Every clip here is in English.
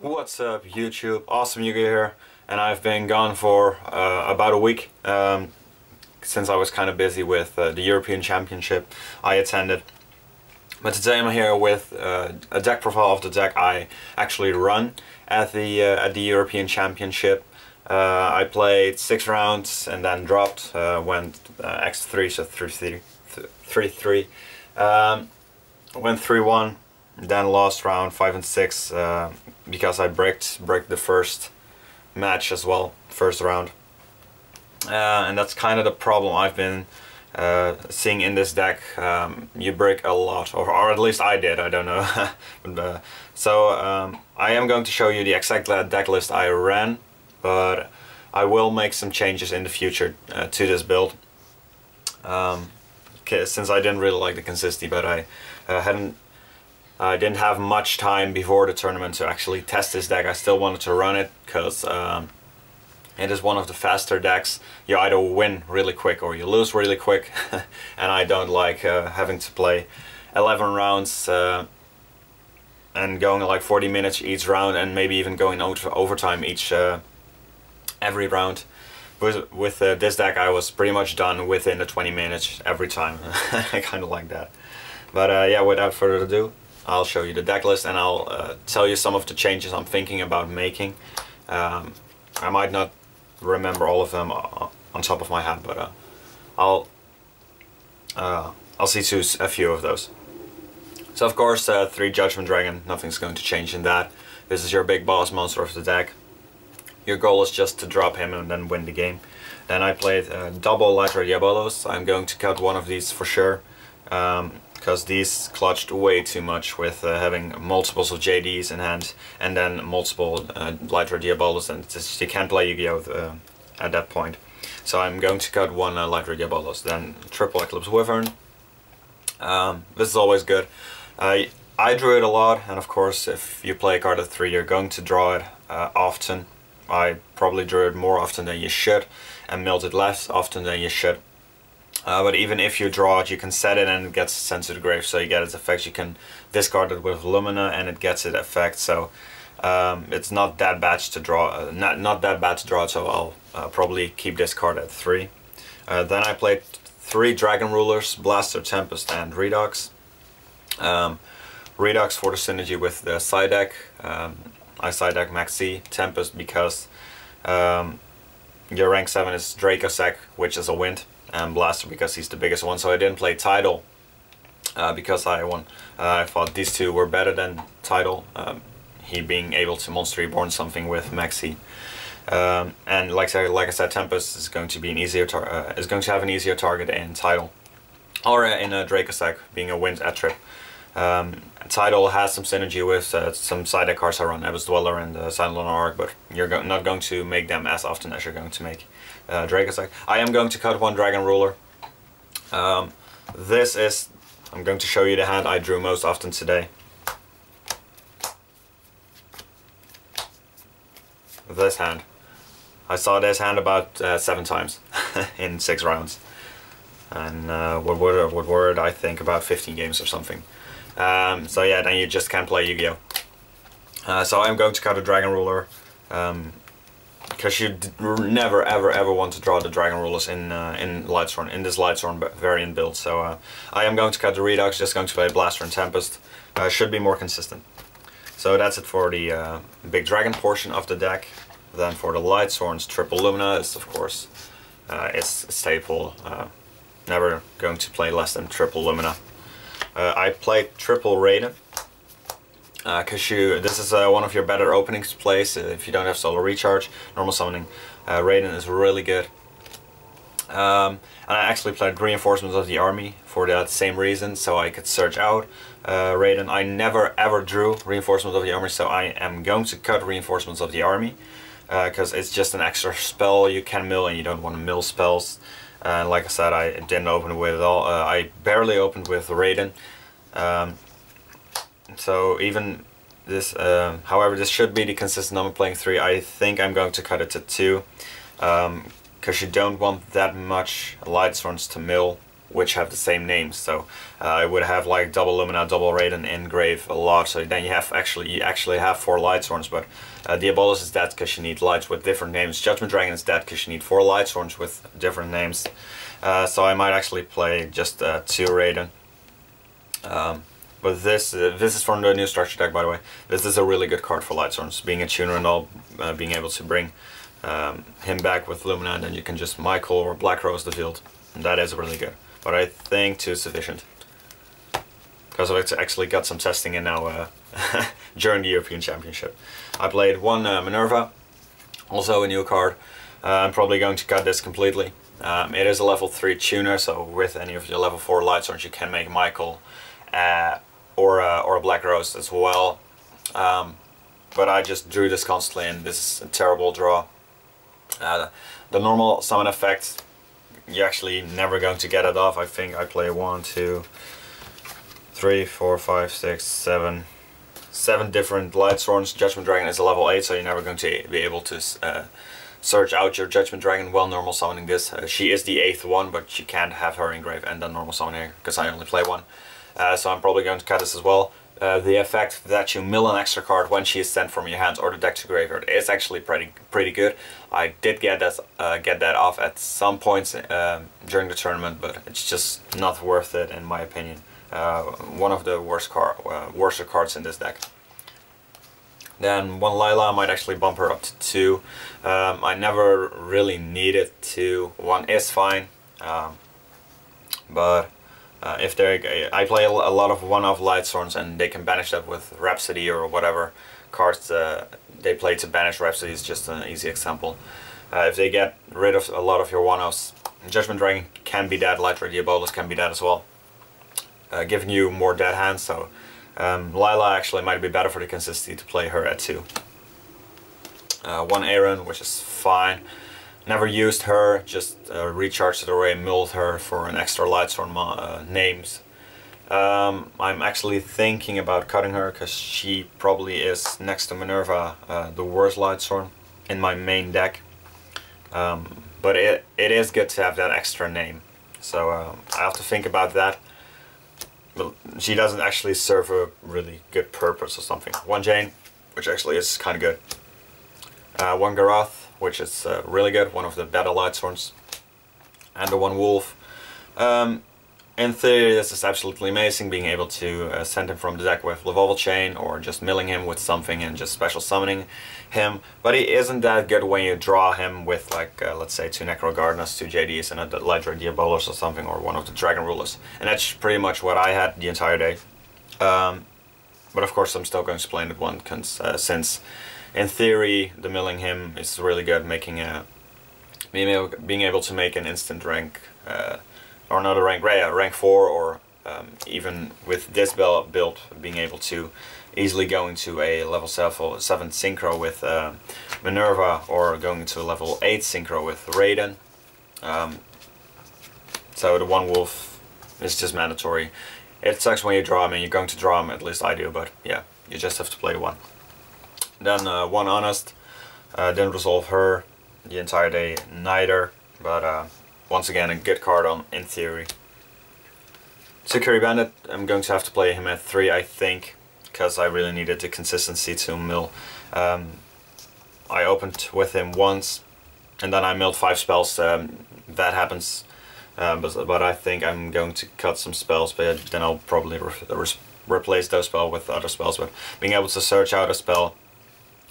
What's up YouTube, Awesome Yugi here, and I've been gone for about a week since I was kind of busy with the European Championship I attended. But today I'm here with a deck profile of the deck I actually run at the European Championship. I played 6 rounds and then dropped, went X3, so 3-3, went 3-1. Then lost round 5 and 6 because I bricked the first match as well, first round. And that's kind of the problem I've been seeing in this deck. You brick a lot, or at least I did, I don't know. But, I am going to show you the exact deck list I ran, but I will make some changes in the future to this build. Since I didn't really like the consistency, but I didn't have much time before the tournament to actually test this deck. I still wanted to run it because it is one of the faster decks. You either win really quick or you lose really quick, and I don't like having to play 11 rounds and going like 40 minutes each round, and maybe even going overtime every round. With this deck I was pretty much done within the 20 minutes every time. I kind of like that. But yeah, without further ado, I'll show you the deck list, and I'll tell you some of the changes I'm thinking about making. I might not remember all of them on top of my head, but I'll see to a few of those. So of course, 3 Judgment Dragon, nothing's going to change in that. This is your big boss monster of the deck. Your goal is just to drop him and then win the game. Then I played double Lightsworn Diabolos. I'm going to cut one of these for sure. Because these clutched way too much with having multiples of JDs in hand and then multiple Lightsworn Diabolos, and you can't play Yu-Gi-Oh! At that point. So I'm going to cut one Lightsworn Diabolos. Then triple Eclipse Wyvern. This is always good. I drew it a lot, and of course if you play a card at 3 you're going to draw it often. I probably drew it more often than you should and milled it less often than you should. But even if you draw it, you can set it and it gets sent to the grave, so you get its effects. You can discard it with Lumina and it gets its effect, so it's not that bad to draw. Not that bad to draw, so I'll probably keep this card at 3. Then I played 3 Dragon Rulers, Blaster, Tempest, and Redux. Redux for the synergy with the side deck. I side deck Maxi, Tempest because your rank 7 is Dracossack, which is a wind. And Blaster because he's the biggest one, so I didn't play Tidal because I thought these two were better than Tidal, he being able to Monster Reborn something with Maxi. And like I said, Tempest is going to be an easier have an easier target in Tidal, or in Dracossack being a wind at trip. Tidal has some synergy with some side deck cards I run, Abyss Dweller and Silent Arc, but you're not going to make them as often as you're going to make Dracossack. I am going to cut one Dragon Ruler. I'm going to show you the hand I drew most often today. This hand. I saw this hand about 7 times in 6 rounds. And what were it? I think about 15 games or something. So yeah, then you just can't play Yu-Gi-Oh! So I'm going to cut a Dragon Ruler, because you never ever want to draw the Dragon Rulers in Lightsworn, in this Lightsworn variant build. So I am going to cut the Redux, just going to play Blaster and Tempest. Should be more consistent. So that's it for the big dragon portion of the deck. Then for the Lightsworns, triple Lumina is of course it's a staple. Never going to play less than triple Lumina. I played triple Raiden, because this is one of your better openings to play if you don't have Solar Recharge. Normal summoning Raiden is really good. And I actually played Reinforcements of the Army for that same reason, so I could search out Raiden. I never ever drew Reinforcements of the Army, so I am going to cut Reinforcements of the Army, because it's just an extra spell you can mill, and you don't want to mill spells. Like I said, I didn't open with it all. I barely opened with Raiden. So even this, however, this should be the consistent number playing 3. I think I'm going to cut it to 2, because you don't want that much Lightsworns to mill. which have the same names. So I would have like double Lumina, double Raiden in grave a lot. So then you actually have 4 Lightsworns, but Diabolus is dead because you need lights with different names. Judgment Dragon is dead because you need 4 Lightsworns with different names. So I might actually play just 2 Raiden. But this is from the new structure deck, by the way. This is a really good card for Lightsworns, being a tuner and all, being able to bring him back with Lumina, and then you can just Michael or Black Rose the field. And that is really good. But I think 2 is sufficient. Because I've actually got some testing in now during the European Championship. I played 1 Minerva, also a new card. I'm probably going to cut this completely. It is a level 3 tuner, so with any of your level 4 Lightsworns you can make Michael or a Black Rose as well. But I just drew this constantly, and this is a terrible draw. The normal summon effect, you're actually never going to get it off. I think I play 1, 2, 3, 4, 5, 6, 7 different Lightsworns. Judgment Dragon is a level 8, so you're never going to be able to search out your Judgment Dragon while normal summoning this. She is the 8th one, but you can't have her in grave and then normal summoning her, because I only play 1. So I'm probably going to cut this as well. The effect that you mill an extra card when she is sent from your hands or the deck to graveyard is actually pretty good. I did get that off at some points during the tournament, but it's just not worth it in my opinion. One of the worst cards in this deck. Then 1 Lila, I might actually bump her up to 2. I never really needed 2. 1 is fine, but if I play a lot of one-off Lightsworns, and they can banish that with Rhapsody or whatever cards they play to banish Rhapsody is just an easy example. If they get rid of a lot of your one-offs, Judgment Dragon can be dead, Light Red Diabolus can be dead as well, giving you more dead hands. So Lila actually might be better for the consistency to play her at 2. 1 Aaron, which is fine. Never used her, just recharged it away, milled her for an extra Lightsworn names. I'm actually thinking about cutting her, because she probably is, next to Minerva, the worst Lightsworn in my main deck. But it is good to have that extra name, so I have to think about that. But she doesn't actually serve a really good purpose or something. 1 Jane, which actually is kind of good. 1 Garath, which is really good, one of the better Lightsworns. And the 1 Wolf. In theory this is absolutely amazing, being able to send him from the deck with Levolval Chain, or just milling him with something and just special summoning him. But he isn't that good when you draw him with, like, let's say 2 Necro Gardeners, 2 JDs and a Light Red Diabolus or something, or one of the Dragon Rulers. And that's pretty much what I had the entire day. But of course I'm still going to play it 1, since in theory the milling him is really good, making being able to make an instant rank, or not a rank 4, or even with this build being able to easily go into a level 7 synchro with Minerva, or going into a level 8 synchro with Raiden. So the 1 Wolf is just mandatory. It sucks when you draw him, and you're going to draw him, at least I do, but yeah, you just have to play the 1. Then 1 Honest, didn't resolve her the entire day neither, but once again a good card in theory. Curry Bandit, I'm going to have to play him at 3, I think, because I really needed the consistency to mill. I opened with him once, and then I milled 5 spells. That happens, but I think I'm going to cut some spells, but then I'll probably replace those spells with other spells. But being able to search out a spell,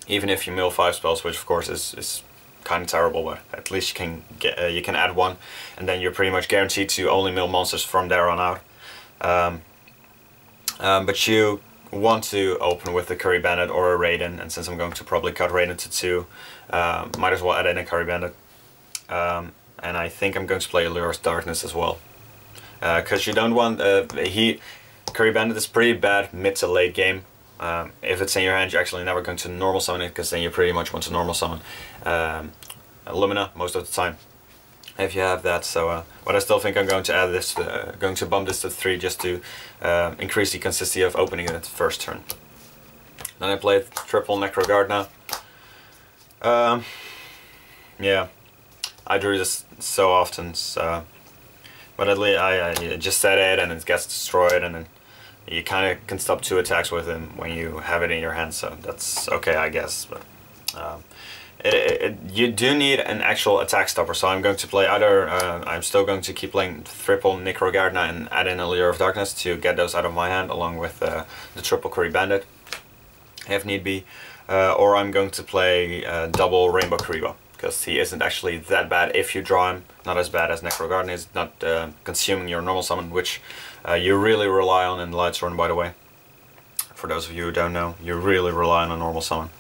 even if you mill 5 spells, which of course is kind of terrible, but at least you can add 1, and then you're pretty much guaranteed to only mill monsters from there on out. But you want to open with a Curry Bandit or a Raiden, and since I'm going to probably cut Raiden to 2, might as well add in a Curry Bandit. And I think I'm going to play Allura's Darkness as well, because you don't want Curry Bandit is pretty bad mid to late game. If it's in your hand, you're actually never going to normal summon it, because then you pretty much want to normal summon Lumina most of the time, if you have that. So, but I still think I'm going to add this, going to bump this to 3, just to increase the consistency of opening it at the first turn. Then I played triple Necro Gardna. Yeah, I drew this so often, so But at least I just set it and it gets destroyed, and then you kind of can stop 2 attacks with him when you have it in your hand, so that's okay, I guess. But you do need an actual attack stopper, so I'm going to play either, I'm still going to keep playing triple Necro Gardener and add in a Allure of Darkness to get those out of my hand, along with the triple Curry Bandit, if need be. Or I'm going to play double Rainbow Karibo, because he isn't actually that bad if you draw him. Not as bad as Necro Gardener is, not consuming your normal summon, which you really rely on in Lightsworn, by the way. For those of you who don't know, you really rely on a normal summon.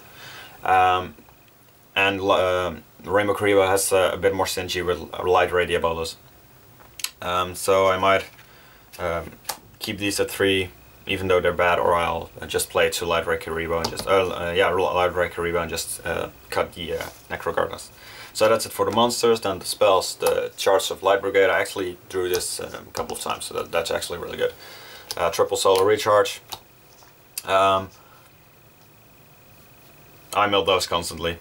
And Rainbow Karibo has a bit more synergy with Light Ray Diabolos. So I might keep these at 3, even though they're bad, or I'll just play 2 Light Ray Karibo and just Light Ray Karibo and just cut the Necro Gardeners. So that's it for the monsters. Then the spells, the Charge of Light Brigade. I actually drew this a couple of times, so that's actually really good. Triple Solar Recharge. I milled those constantly.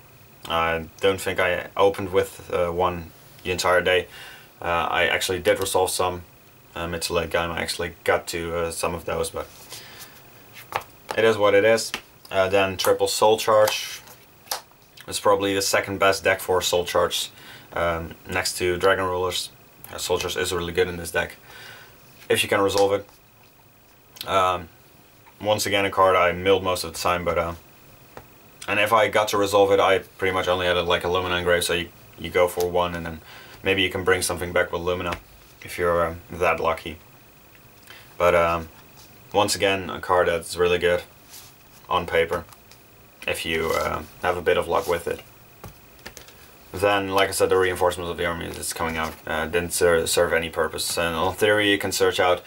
I don't think I opened with one the entire day. I actually did resolve some mid to late game. I actually got to some of those, but it is what it is. Then triple Soul Charge. It's probably the second best deck for Soul Charge, next to Dragon Rulers. Soul Charge is really good in this deck, if you can resolve it. Once again, a card I milled most of the time, but and if I got to resolve it, I pretty much only had like a Lumina Engrave, so you go for 1, and then maybe you can bring something back with Lumina, if you're that lucky. But once again, a card that's really good on paper, if you have a bit of luck with it. Then, like I said, the Reinforcement of the Army is coming out. Didn't serve any purpose. And in theory, you can search out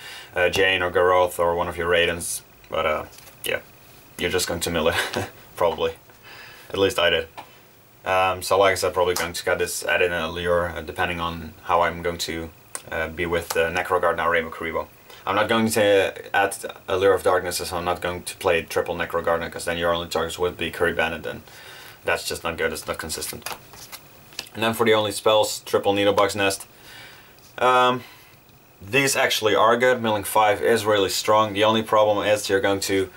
Jane or Garoth or one of your Raidens, but yeah, you're just going to mill it, probably. At least I did. So like I said, probably going to cut this, add in an Allure, depending on how I'm going to be with Necro Gardener or Rainbow Karibo. I'm not going to add Allure of Darkness, so I'm not going to play triple Necro Gardener, because then your only targets would be Curry Bandit, and that's just not good, it's not consistent. And then for the only spells, triple Needlebug's Nest. These actually are good. Milling 5 is really strong. The only problem is you're going to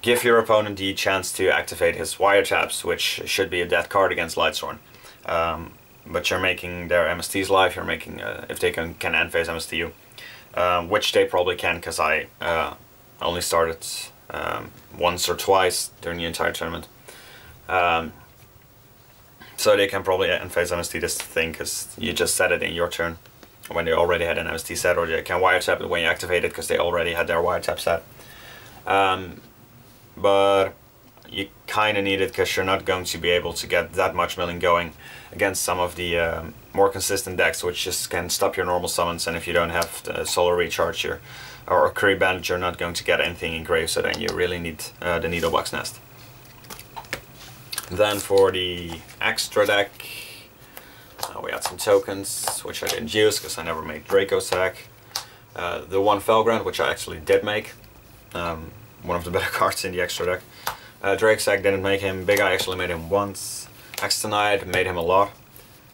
give your opponent the chance to activate his wiretaps, which should be a dead card against Lightsworn. But you're making their MSTs live, you're making, if they can end phase MST you, which they probably can, because I only started once or twice during the entire tournament. So they can probably end phase MST this thing, because you just set it in your turn when they already had an MST set, or they can wiretap it when you activate it, because they already had their wiretap set. But you kind of need it, because you're not going to be able to get that much milling going against some of the more consistent decks, which just can stop your normal summons, and if you don't have the Solar Recharge or Curry Bandit, you're not going to get anything engraved, so then you really need the Needlebug's Nest. Then for the extra deck, we had some tokens, which I didn't use because I never made Draco Sack. The one Felgrand, which I actually did make. One of the better cards in the extra deck. Drake Sack didn't make him. Big Eye actually made him once. Axtonite made him a lot.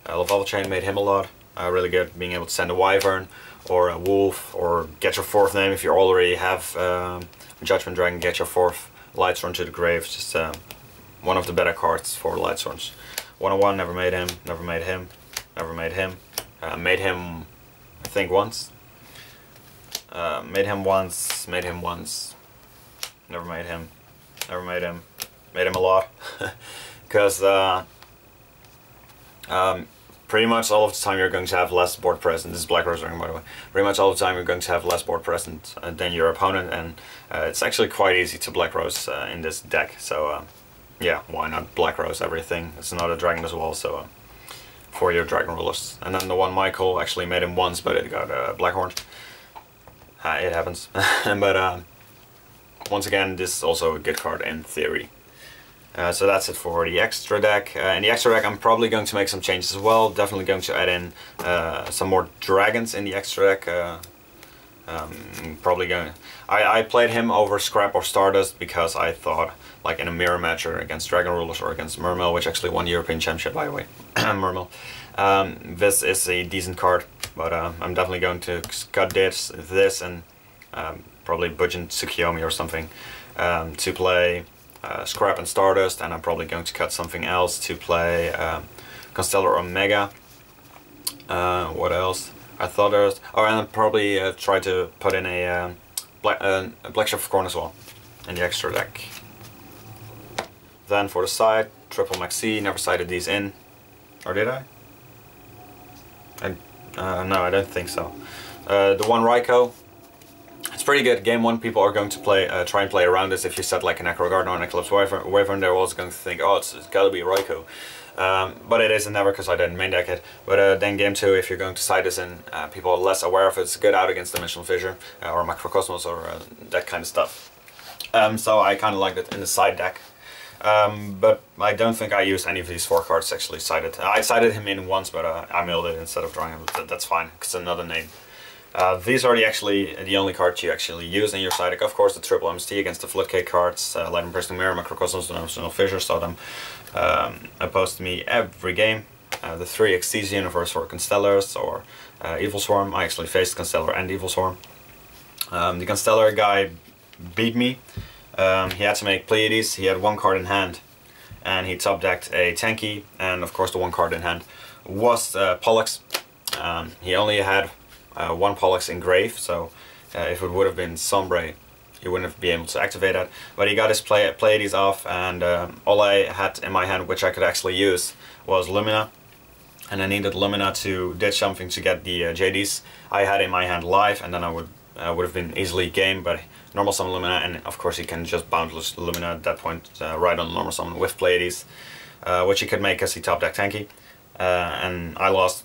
Level Chain made him a lot. Really good, being able to send a Wyvern or a Wolf, or get your 4th name if you already have Judgment Dragon, get your 4th Lightsworn to the grave. Just one of the better cards for Lightsworns. 101, never made him, never made him, never made him. Made him, I think, once. Made him once, made him once. Never made him, never made him. Made him a lot. Because pretty much all of the time you're going to have less board present. This is Black Rose Ring, by the way. Pretty much all the time you're going to have less board present than your opponent, and it's actually quite easy to Black Rose in this deck. So yeah, why not Black Rose everything? It's not a dragon as well, so for your Dragon Rulers. And then the one Michael actually made him once, but it got Blackhorned. It happens. But once again, this is also a good card in theory. So that's it for the extra deck. In the extra deck I'm probably going to make some changes as well. Definitely going to add in some more dragons in the extra deck. Probably going. I played him over Scrap or Stardust because I thought, like in a mirror match or against Dragon Rulers or against Mermail, which actually won European Championship, by the way. Mermail. This is a decent card. but I'm definitely going to cut this and probably Bujin Tsukiyomi or something to play Scrap and Stardust, and I'm probably going to cut something else to play Constellar Omega. What else? I thought there was... Oh, and I'll probably try to put in a Black Shift of Corn as well in the extra deck. Then for the side, triple Maxi, never sided these in. Or did I? No, I don't think so. The one Raikou, it's pretty good. Game 1 people are going to play, try and play around this. If you set like an Necro Garden or an Eclipse Wyvern, they're also going to think, oh, it's gotta be Raikou. But it isn't never, because I didn't main deck it. But then game 2, if you're going to side this in, people are less aware of it. It's good out against Dimensional Fissure or Macrocosmos or that kind of stuff. So I kind of liked it in the side deck. But I don't think I used any of these 4 cards actually sided. I sided him in once, but I milled it instead of drawing him. That's fine, it's another name. These are the only cards you actually use in your side deck. Of course, the triple MST against the Floodgate cards, Lightning Bursting Mirror, Macrocosmos, Dimensional Fissure, saw them opposed to me every game. The 3 Exceeds Universe for Constellars or Evil Swarm. I actually faced Constellar and Evil Swarm. The Constellar guy beat me. He had to make Pleiades. He had 1 card in hand, and he top decked a Tanky, and of course the 1 card in hand was Pollux. He only had 1 Pollux in Grave, so if it would have been Sombre, he wouldn't have been able to activate that. But he got his Pleiades off, and all I had in my hand, which I could actually use, was Lumina. And I needed Lumina to ditch something to get the JDs I had in my hand live, and then I would have been easily game. But normal summon Lumina, and of course he can just boundless Lumina at that point, right on normal summon with Pleiades, which he could make as he top deck Tanky. And I lost,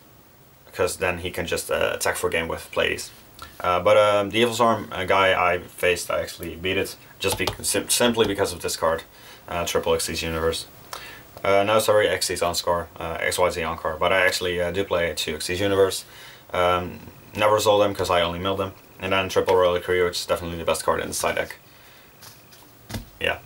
because then he can just attack for a game with Pleiades. But the Evil Storm guy I faced, I actually beat it, just simply because of this card, Triple Xyz Universe. No, sorry, Xyz Encore, XYZ Encore, but I actually do play 2 Xyz Universe. Never sold them because I only milled them. And then Triple Reliquary, which is definitely the best card in the side deck. Yeah,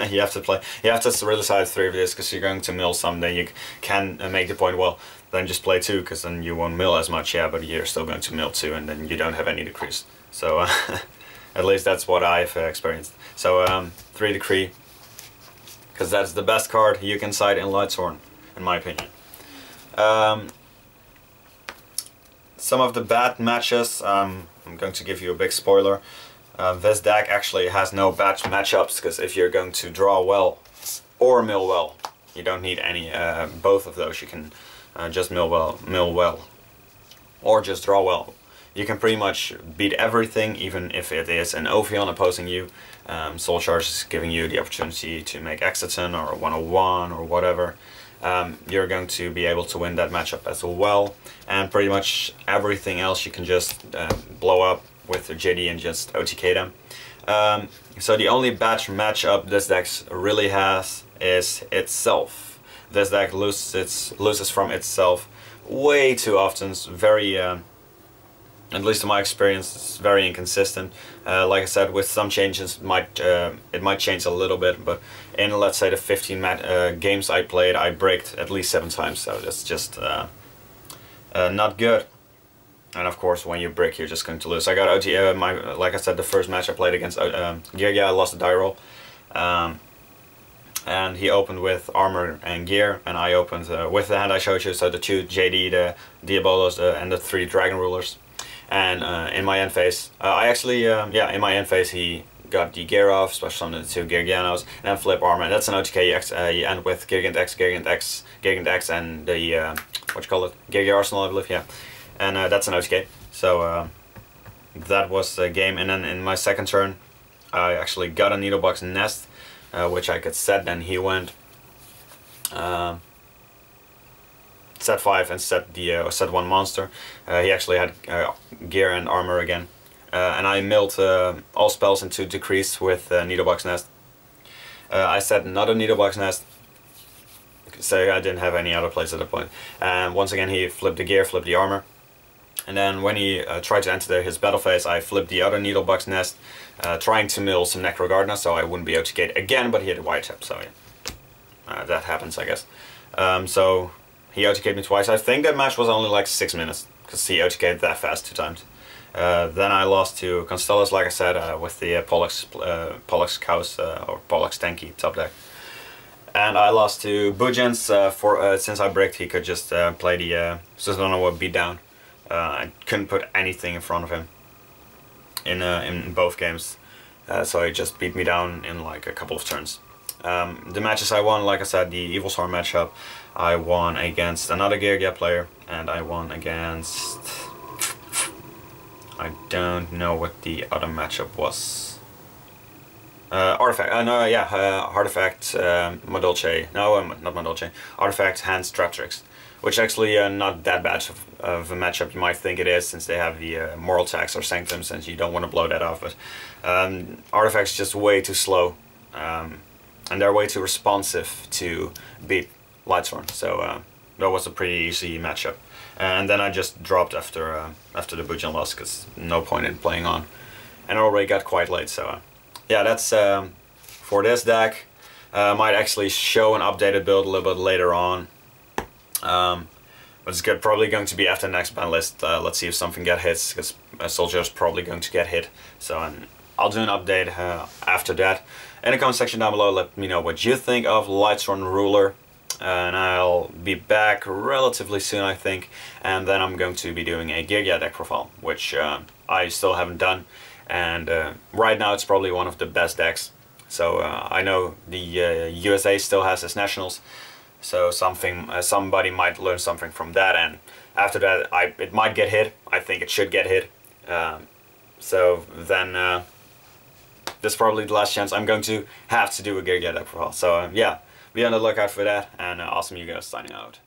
you have to really side 3 of this, because you're going to mill some, then you can make the point, well, then just play 2, because then you won't mill as much, yeah, but you're still going to mill 2, and then you don't have any decrees. So, at least that's what I've experienced. So, 3 Decree, because that's the best card you can side in Lightsworn, in my opinion. Some of the bad matches, I'm going to give you a big spoiler. This deck actually has no bad matchups, because if you're going to draw well or mill well, you don't need any both of those. You can just mill well, or just draw well. You can pretty much beat everything, even if it is an Ophion opposing you. Soul Charge is giving you the opportunity to make Exiton or 101 or whatever. You're going to be able to win that matchup as well, and pretty much everything else you can just blow up with the JD and just OTK them. So the only bad matchup this deck really has is itself. This deck loses from itself way too often. It's very, at least in my experience, it's very inconsistent. Like I said, with some changes, it might change a little bit, but in, let's say, the 15 games I played, I braked at least 7 times, so that's just not good. And of course, when you break, you're just going to lose. I got OT, like I said, the first match I played against Gear, I lost the die roll. And he opened with Armor and Gear, and I opened with the hand I showed you, so the 2 JD, the Diabolos, and the 3 Dragon Rulers. And in my end phase, in my end phase he got the Gear off, special summoned the 2 Geargianos, and then flip Armor. And that's an OTK, you end with Geargant X, and the, what you call it, Gear Arsenal, I believe, yeah. And that's an OTK, so that was the game. And then in my second turn, I actually got a Needlebox Nest, which I could set. Then he went set 5 and set 1 monster. He actually had Gear and Armor again, and I milled all spells into Decrease with Needlebox Nest. I set another Needlebox Nest, so I didn't have any other plays at the point. And once again, he flipped the Gear, flipped the Armor. And then when he tried to enter his battle phase, I flipped the other Needlebox Nest, trying to mill some Necro Gardener, so I wouldn't be OTK'd again, but he had a wiretap, so yeah. That happens, I guess. So he OTK'd me twice. I think that match was only like 6 minutes. because he OTK'd that fast 2 times. Then I lost to Constellas, like I said, with the Pollux Cows, or Pollux Tanky top deck. And I lost to Bujins, since I bricked he could just play the Susanoo beat down. I couldn't put anything in front of him in both games, so he just beat me down in like a couple of turns. The matches I won, like I said, the Evilswarm matchup, I won against another Geargia player, and I won against... I don't know what the other matchup was. Artifact, no, yeah, Artifact, Madolche, no, not Madolche, Artifact, Hans, Traptrix, which actually not that bad of a matchup you might think it is, since they have the Moral Tax or Sanctum, since you don't want to blow that off, but Artifact's just way too slow, and they're way too responsive to beat Lightsworn, so that was a pretty easy matchup. And then I just dropped after the Bujin loss, because no point in playing on, and it already got quite late, so... yeah, that's for this deck. Might actually show an updated build a little bit later on. But it's probably going to be after the next ban list. Let's see if something get hits, because Soldier is probably going to get hit. So I'll do an update after that. In the comment section down below, let me know what you think of Lightsworn Ruler. And I'll be back relatively soon, I think. And then I'm going to be doing a Geargia deck profile, which I still haven't done. And right now it's probably one of the best decks. So I know the USA still has its nationals, so somebody might learn something from that, and after that it might get hit. I think it should get hit. So then this is probably the last chance I'm going to have to do a Geargia deck profile. So yeah, be on the lookout for that, and awesome you guys signing out.